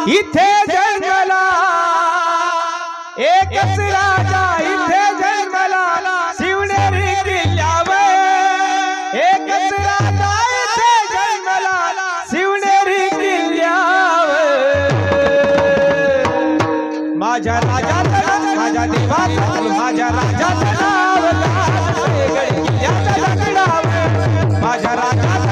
इथे जन्मला एकच राजा इथे जन्मला शिवनेरी किल्ल्यावर एकच राजा इथे जन्मला शिवनेरी किल्ल्यावर माझ्या राजाचं माझ्या देवाचं माझ्या राजाचं नाव किल्ल्याच्या दगडावर माझ्या राजाचं